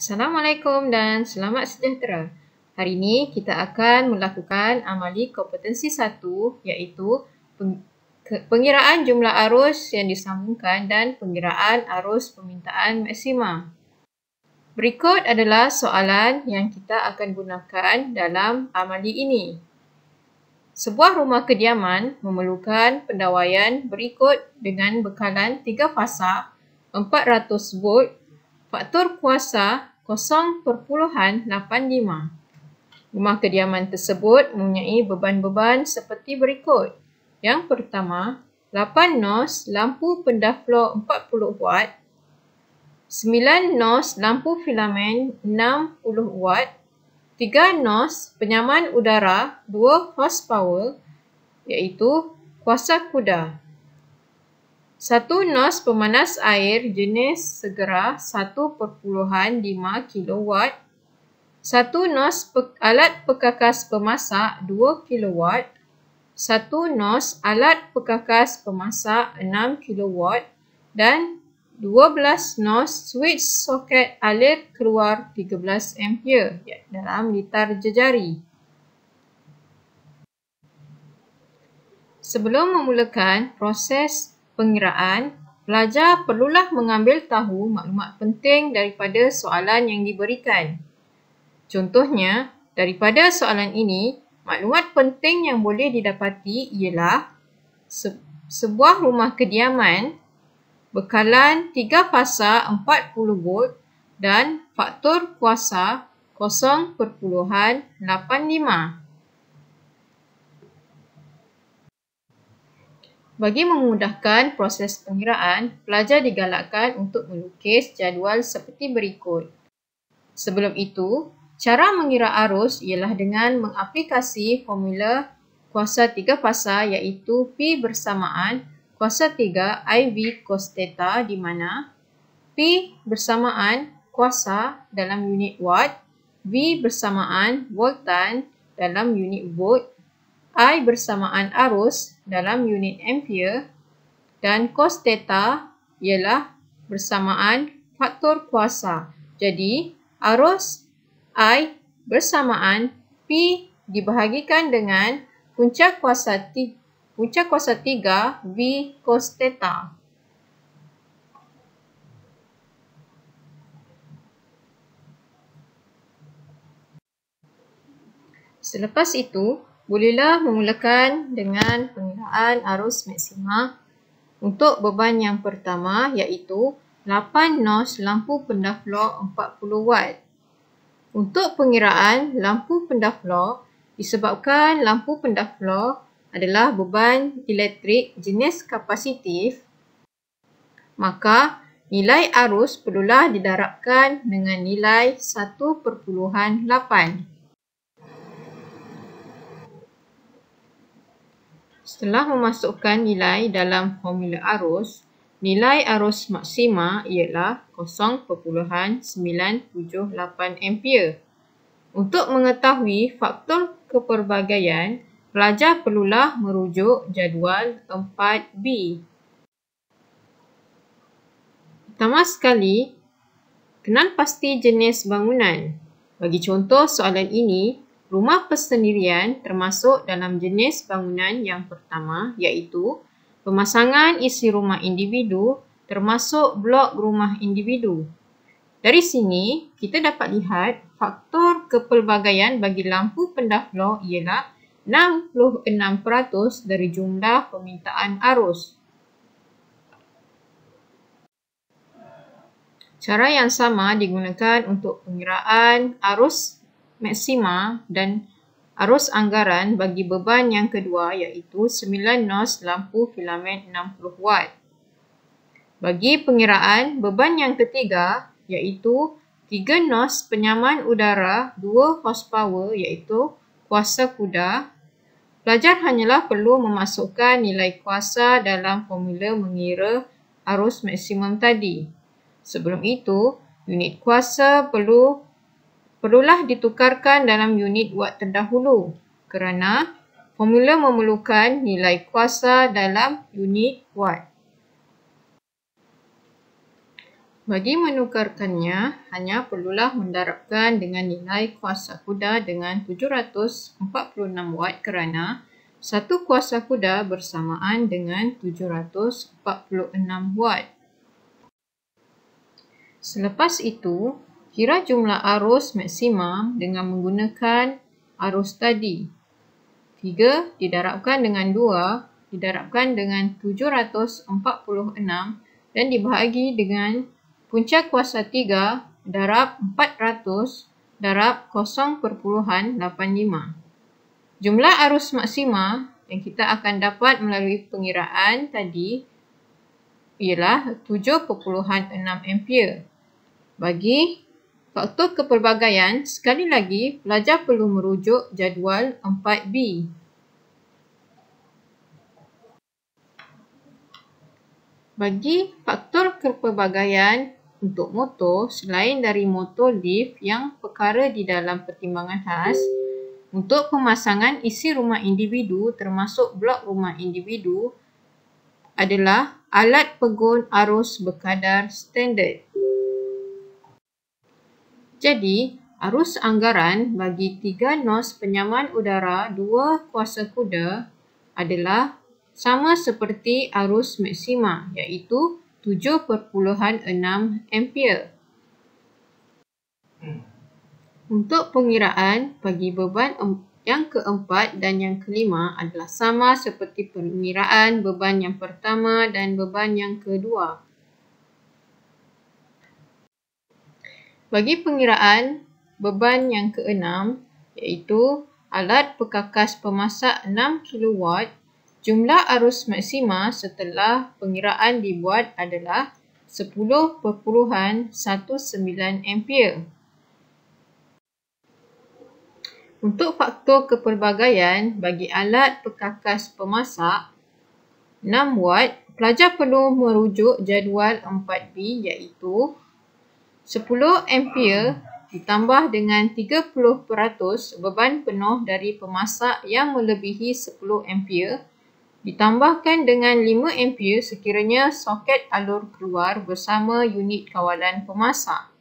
Assalamualaikum dan selamat sejahtera. Hari ini kita akan melakukan amali kompetensi 1 iaitu pengiraan jumlah arus yang disambungkan dan pengiraan arus permintaan maksima. Berikut adalah soalan yang kita akan gunakan dalam amali ini. Sebuah rumah kediaman memerlukan pendawaian berikut dengan bekalan 3 fasa 400 volt, faktor kuasa 0.85. Rumah kediaman tersebut mempunyai beban-beban seperti berikut. Yang pertama, 8 nos lampu pendaflor 40 watt, 9 nos lampu filamen 60 watt, 3 nos penyaman udara 2 horsepower iaitu kuasa kuda. 1 nos pemanas air jenis segera 1.5 kW, 1 nos alat pekakas pemasak 2 kW, 1 nos alat pekakas pemasak 6 kW dan 12 nos switch soket alir keluar 13 ampere dalam litar jejari. Sebelum memulakan proses pengiraan, pelajar perlulah mengambil tahu maklumat penting daripada soalan yang diberikan. Contohnya, daripada soalan ini, maklumat penting yang boleh didapati ialah sebuah rumah kediaman bekalan 3 fasa 40 volt dan faktor kuasa 0.85. Bagi memudahkan proses pengiraan, pelajar digalakkan untuk melukis jadual seperti berikut. Sebelum itu, cara mengira arus ialah dengan mengaplikasi formula kuasa 3 fasa iaitu P bersamaan kuasa 3 IV cos theta di mana P bersamaan kuasa dalam unit watt, V bersamaan voltan dalam unit volt, I bersamaan arus dalam unit ampere dan cos theta ialah bersamaan faktor kuasa. Jadi, arus I bersamaan P dibahagikan dengan punca kuasa 3 V cos theta. Selepas itu, bolehlah memulakan dengan pengiraan arus maksima untuk beban yang pertama iaitu 8 nos lampu pendaflor 40 watt. Untuk pengiraan lampu pendaflor, disebabkan lampu pendaflor adalah beban elektrik jenis kapasitif, maka nilai arus perlulah didarabkan dengan nilai 1.8. Setelah memasukkan nilai dalam formula arus, nilai arus maksima ialah 0.978 ampere. Untuk mengetahui faktor kepelbagaian, pelajar perlulah merujuk jadual 4B. Pertama sekali, kenal pasti jenis bangunan. Bagi contoh soalan ini, rumah persendirian termasuk dalam jenis bangunan yang pertama iaitu pemasangan isi rumah individu termasuk blok rumah individu. Dari sini, kita dapat lihat faktor kepelbagaian bagi lampu pendaflor ialah 66% dari jumlah permintaan arus. Cara yang sama digunakan untuk pengiraan arus maksima dan arus anggaran bagi beban yang kedua iaitu 9 nos lampu filamen 60 watt. Bagi pengiraan beban yang ketiga iaitu 3 nos penyaman udara 2 horsepower iaitu kuasa kuda, pelajar hanyalah perlu memasukkan nilai kuasa dalam formula mengira arus maksimum tadi. Sebelum itu, unit kuasa perlulah ditukarkan dalam unit watt terdahulu kerana formula memerlukan nilai kuasa dalam unit watt. Bagi menukarkannya, hanya perlulah mendarabkan dengan nilai kuasa kuda dengan 746 watt kerana satu kuasa kuda bersamaan dengan 746 watt. Selepas itu, kira jumlah arus maksimum dengan menggunakan arus tadi. 3 didarabkan dengan 2 didarabkan dengan 746 dan dibahagi dengan punca kuasa 3 darab 400 darab 0.85. Jumlah arus maksima yang kita akan dapat melalui pengiraan tadi ialah 7.6 ampere. Bagi faktor kepelbagaian, sekali lagi pelajar perlu merujuk jadual 4B. Bagi faktor kepelbagaian untuk motor, selain dari motor lift yang perkara di dalam pertimbangan khas, untuk pemasangan isi rumah individu termasuk blok rumah individu adalah alat pegun arus berkadar standard. Jadi, arus anggaran bagi 3 nos penyaman udara 2 kuasa kuda adalah sama seperti arus maksima, iaitu 7.6 ampere. Untuk pengiraan bagi beban yang keempat dan yang kelima adalah sama seperti pengiraan beban yang pertama dan beban yang kedua. Bagi pengiraan beban yang keenam, iaitu alat perkakas pemasak 6 kW, jumlah arus maksima setelah pengiraan dibuat adalah 10.19 ampere. Untuk faktor kepelbagaian bagi alat perkakas pemasak 6 watt, pelajar perlu merujuk jadual 4B iaitu 10 ampere ditambah dengan 30% beban penuh dari pemasak yang melebihi 10 ampere ditambahkan dengan 5 ampere sekiranya soket alur keluar bersama unit kawalan pemasak.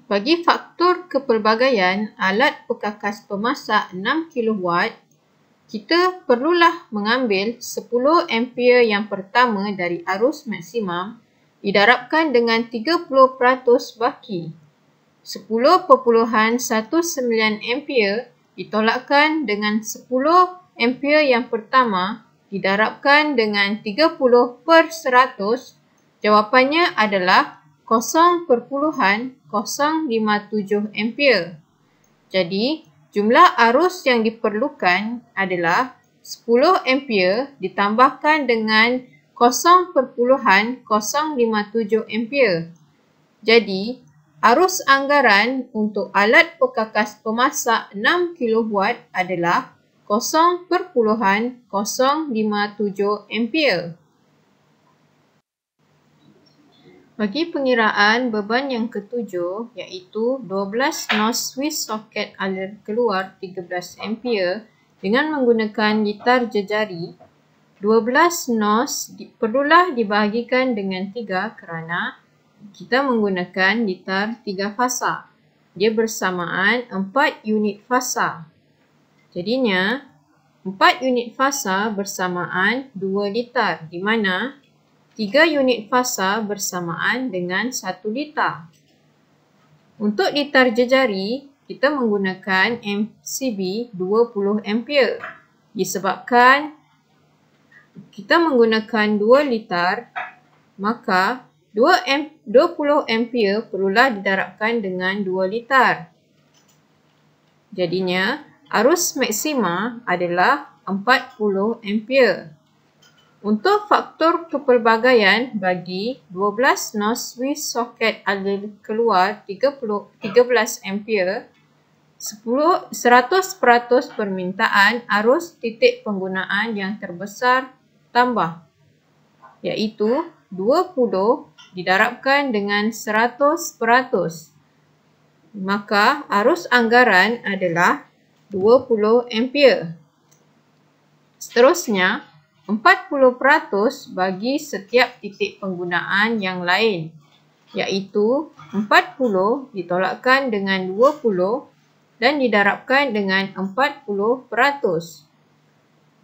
Bagi faktor kepelbagaian alat perkakas pemasak 6 kW, kita perlulah mengambil 10 ampere yang pertama dari arus maksimum didarabkan dengan 30% baki. 10.19 ampere ditolakkan dengan 10 ampere yang pertama didarabkan dengan 30%, jawapannya adalah 0.057 ampere. Jadi, jumlah arus yang diperlukan adalah 10 ampere ditambahkan dengan 0.057 ampere. Jadi, arus anggaran untuk alat perkakas pemasak 6 kW adalah 0.057 ampere. Bagi pengiraan beban yang ketujuh, iaitu 12 nos Swiss soket alur keluar 13 ampere dengan menggunakan litar jejari, 12 nos perlulah dibahagikan dengan 3 kerana kita menggunakan litar 3 fasa. Dia bersamaan 4 unit fasa. Jadinya, 4 unit fasa bersamaan 2 litar, di mana 3 unit fasa bersamaan dengan 1 litar. Untuk litar jejari, kita menggunakan MCB 20 ampere. Disebabkan kita menggunakan 2 litar, maka 20 ampere perlulah didarabkan dengan 2 litar. Jadinya, arus maksima adalah 40 ampere. Untuk faktor kepelbagaian bagi 12 nos Swiss soket alur keluar 13 ampere, 100% permintaan arus titik penggunaan yang terbesar tambah, iaitu 20 didarabkan dengan 100%. Maka arus anggaran adalah 20 ampere. Seterusnya, 40% bagi setiap titik penggunaan yang lain, iaitu 40 ditolakkan dengan 20 dan didarabkan dengan 40%.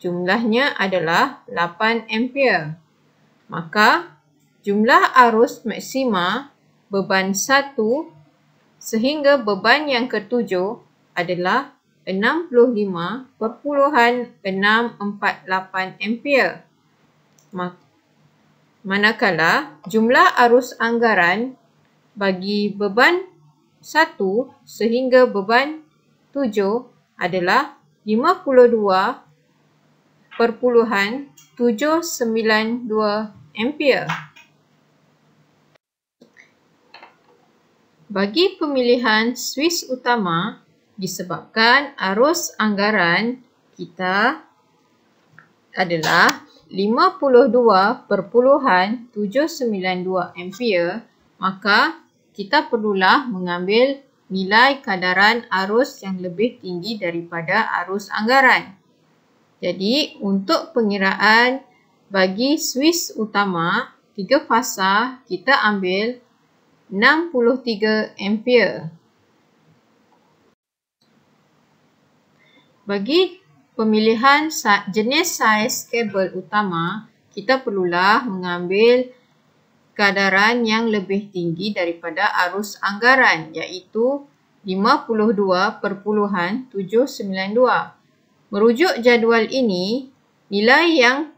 Jumlahnya adalah 8 ampere. Maka, jumlah arus maksima beban 1 sehingga beban yang ketujuh adalah 65.648 ampere. Manakala jumlah arus anggaran bagi beban 1 sehingga beban 7 adalah 52.792 ampere. Bagi pemilihan suis utama, disebabkan arus anggaran kita adalah 52.792 ampere, maka kita perlulah mengambil nilai kadaran arus yang lebih tinggi daripada arus anggaran. Jadi, untuk pengiraan bagi suis utama 3 fasa, kita ambil 63 ampere. Bagi pemilihan jenis saiz kabel utama, kita perlulah mengambil kadaran yang lebih tinggi daripada arus anggaran, iaitu 52.792. Merujuk jadual ini, nilai yang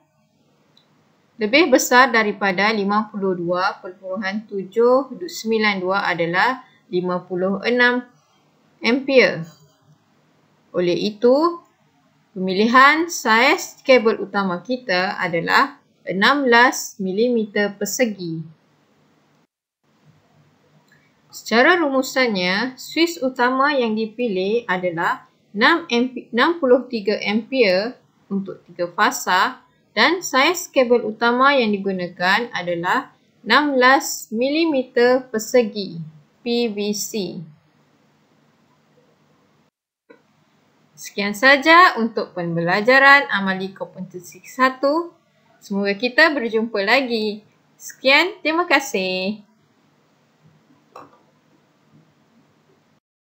lebih besar daripada 52.792 adalah 56 ampere. Oleh itu, pemilihan saiz kabel utama kita adalah 16 mm persegi. Secara rumusannya, suis utama yang dipilih adalah 63 ampere untuk 3 fasa dan saiz kabel utama yang digunakan adalah 16 mm persegi PVC. Sekian saja untuk pembelajaran amali kompetensi 1. Semoga kita berjumpa lagi. Sekian, terima kasih.